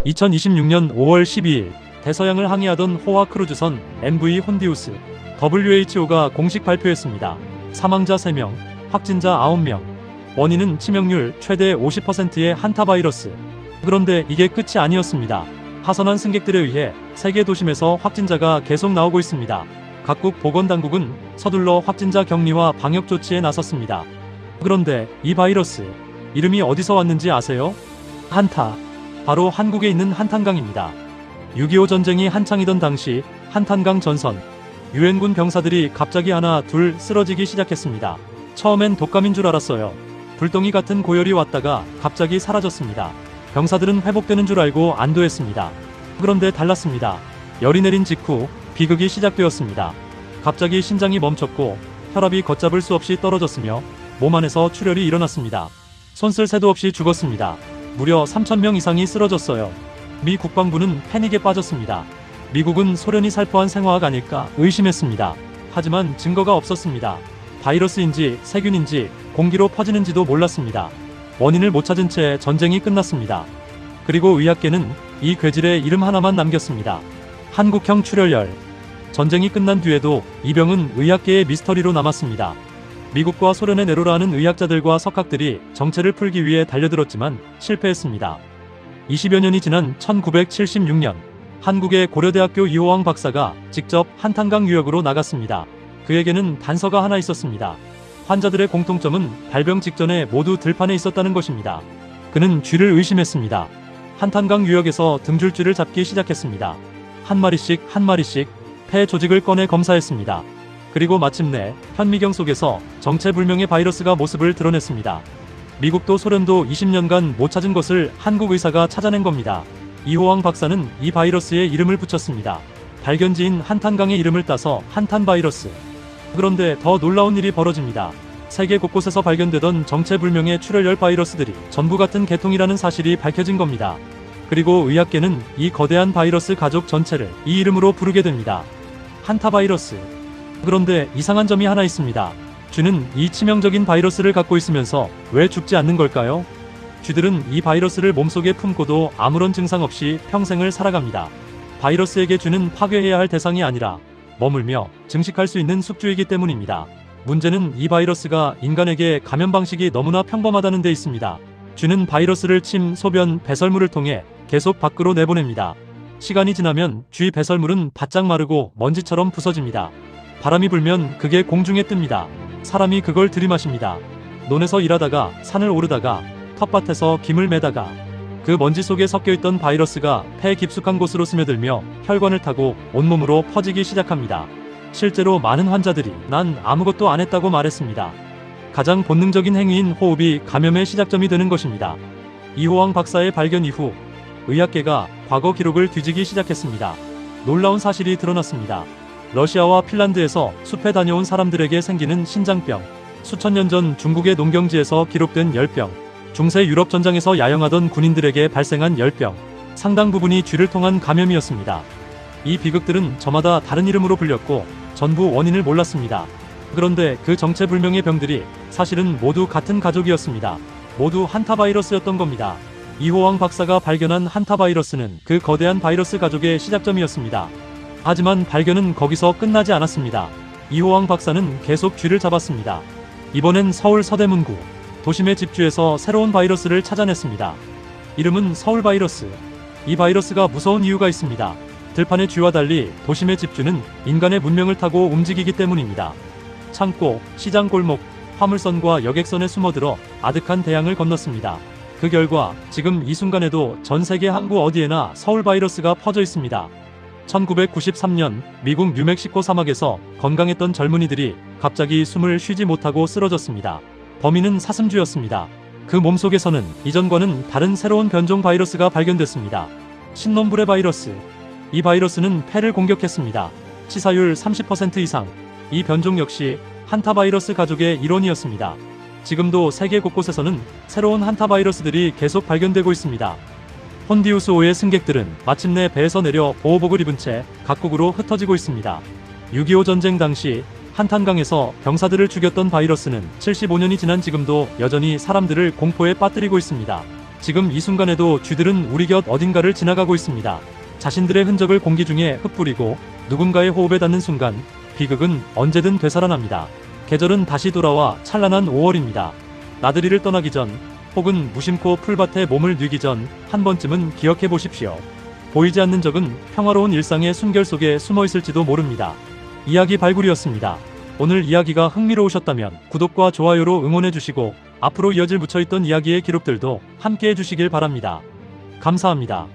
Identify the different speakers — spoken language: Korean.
Speaker 1: 2026년 5월 12일 대서양을 항해하던 호화 크루즈선 MV 혼디우스 WHO가 공식 발표했습니다. 사망자 3명, 확진자 9명. 원인은 치명률 최대 50%의 한타바이러스. 그런데 이게 끝이 아니었습니다. 하선한 승객들에 의해 세계 도심에서 확진자가 계속 나오고 있습니다. 각국 보건당국은 서둘러 확진자 격리와 방역 조치에 나섰습니다. 그런데 이 바이러스, 이름이 어디서 왔는지 아세요? 한타. 바로 한국에 있는 한탄강입니다. 6.25 전쟁이 한창이던 당시 한탄강 전선, 유엔군 병사들이 갑자기 하나 둘 쓰러지기 시작했습니다. 처음엔 독감인 줄 알았어요. 불덩이 같은 고열이 왔다가 갑자기 사라졌습니다. 병사들은 회복되는 줄 알고 안도했습니다. 그런데 달랐습니다. 열이 내린 직후 비극이 시작되었습니다. 갑자기 심장이 멈췄고 혈압이 걷잡을 수 없이 떨어졌으며 몸 안에서 출혈이 일어났습니다. 손쓸 새도 없이 죽었습니다. 무려 3,000명 이상이 쓰러졌어요. 미 국방부는 패닉에 빠졌습니다. 미국은 소련이 살포한 생화학 아닐까 의심했습니다. 하지만 증거가 없었습니다. 바이러스인지 세균인지 공기로 퍼지는지도 몰랐습니다. 원인을 못 찾은 채 전쟁이 끝났습니다. 그리고 의학계는 이 괴질의 이름 하나만 남겼습니다. 한국형 출혈열. 전쟁이 끝난 뒤에도 이 병은 의학계의 미스터리로 남았습니다. 미국과 소련의 내로라는 의학자들과 석학들이 정체를 풀기 위해 달려들었지만 실패했습니다. 20여 년이 지난 1976년 한국의 고려대학교 이호왕 박사가 직접 한탄강 유역으로 나갔습니다. 그에게는 단서가 하나 있었습니다. 환자들의 공통점은 발병 직전에 모두 들판에 있었다는 것입니다. 그는 쥐를 의심했습니다. 한탄강 유역에서 등줄쥐를 잡기 시작했습니다. 한 마리씩 폐 조직을 꺼내 검사했습니다. 그리고 마침내 현미경 속에서 정체불명의 바이러스가 모습을 드러냈습니다. 미국도 소련도 20년간 못 찾은 것을 한국 의사가 찾아낸 겁니다. 이호왕 박사는 이 바이러스에 이름을 붙였습니다. 발견지인 한탄강의 이름을 따서 한탄바이러스. 그런데 더 놀라운 일이 벌어집니다. 세계 곳곳에서 발견되던 정체불명의 출혈열 바이러스들이 전부 같은 계통이라는 사실이 밝혀진 겁니다. 그리고 의학계는 이 거대한 바이러스 가족 전체를 이 이름으로 부르게 됩니다. 한타바이러스. 그런데 이상한 점이 하나 있습니다. 쥐는 이 치명적인 바이러스를 갖고 있으면서 왜 죽지 않는 걸까요? 쥐들은 이 바이러스를 몸속에 품고도 아무런 증상 없이 평생을 살아갑니다. 바이러스에게 쥐는 파괴해야 할 대상이 아니라 머물며 증식할 수 있는 숙주이기 때문입니다. 문제는 이 바이러스가 인간에게 감염 방식이 너무나 평범하다는 데 있습니다. 쥐는 바이러스를 침, 소변, 배설물을 통해 계속 밖으로 내보냅니다. 시간이 지나면 쥐 배설물은 바짝 마르고 먼지처럼 부서집니다. 바람이 불면 그게 공중에 뜹니다. 사람이 그걸 들이마십니다. 논에서 일하다가 산을 오르다가 텃밭에서 김을 매다가 그 먼지 속에 섞여있던 바이러스가 폐 깊숙한 곳으로 스며들며 혈관을 타고 온몸으로 퍼지기 시작합니다. 실제로 많은 환자들이 난 아무것도 안 했다고 말했습니다. 가장 본능적인 행위인 호흡이 감염의 시작점이 되는 것입니다. 이호왕 박사의 발견 이후 의학계가 과거 기록을 뒤지기 시작했습니다. 놀라운 사실이 드러났습니다. 러시아와 핀란드에서 숲에 다녀온 사람들에게 생기는 신장병, 수천 년 전 중국의 농경지에서 기록된 열병, 중세 유럽 전장에서 야영하던 군인들에게 발생한 열병, 상당 부분이 쥐를 통한 감염이었습니다. 이 비극들은 저마다 다른 이름으로 불렸고 전부 원인을 몰랐습니다. 그런데 그 정체불명의 병들이 사실은 모두 같은 가족이었습니다. 모두 한타바이러스였던 겁니다. 이호왕 박사가 발견한 한타바이러스는 그 거대한 바이러스 가족의 시작점이었습니다. 하지만 발견은 거기서 끝나지 않았습니다. 이호왕 박사는 계속 쥐를 잡았습니다. 이번엔 서울 서대문구 도심의 집쥐에서 새로운 바이러스를 찾아냈습니다. 이름은 서울바이러스. 이 바이러스가 무서운 이유가 있습니다. 들판의 쥐와 달리 도심의 집쥐는 인간의 문명을 타고 움직이기 때문입니다. 창고, 시장 골목, 화물선과 여객선에 숨어들어 아득한 대양을 건넜습니다. 그 결과 지금 이 순간에도 전 세계 항구 어디에나 서울바이러스가 퍼져 있습니다. 1993년 미국 뉴멕시코 사막에서 건강했던 젊은이들이 갑자기 숨을 쉬지 못하고 쓰러졌습니다. 범인은 사슴쥐였습니다. 그 몸속에서는 이전과는 다른 새로운 변종 바이러스가 발견됐습니다. 신놈불의 바이러스. 이 바이러스는 폐를 공격했습니다. 치사율 30% 이상. 이 변종 역시 한타바이러스 가족의 일원이었습니다. 지금도 세계 곳곳에서는 새로운 한타바이러스들이 계속 발견되고 있습니다. 혼디우스5의 승객들은 마침내 배에서 내려 보호복을 입은 채 각국으로 흩어지고 있습니다. 6.25 전쟁 당시 한탄강에서 병사들을 죽였던 바이러스는 75년이 지난 지금도 여전히 사람들을 공포에 빠뜨리고 있습니다. 지금 이 순간에도 쥐들은 우리 곁 어딘가를 지나가고 있습니다. 자신들의 흔적을 공기 중에 흩뿌리고 누군가의 호흡에 닿는 순간 비극은 언제든 되살아납니다. 계절은 다시 돌아와 찬란한 5월입니다. 나들이를 떠나기 전 혹은 무심코 풀밭에 몸을 뉘기 전 한 번쯤은 기억해 보십시오. 보이지 않는 적은 평화로운 일상의 숨결 속에 숨어 있을지도 모릅니다. 이야기 발굴이었습니다. 오늘 이야기가 흥미로우셨다면 구독과 좋아요로 응원해 주시고 앞으로 이어질 묻혀있던 이야기의 기록들도 함께 해주시길 바랍니다. 감사합니다.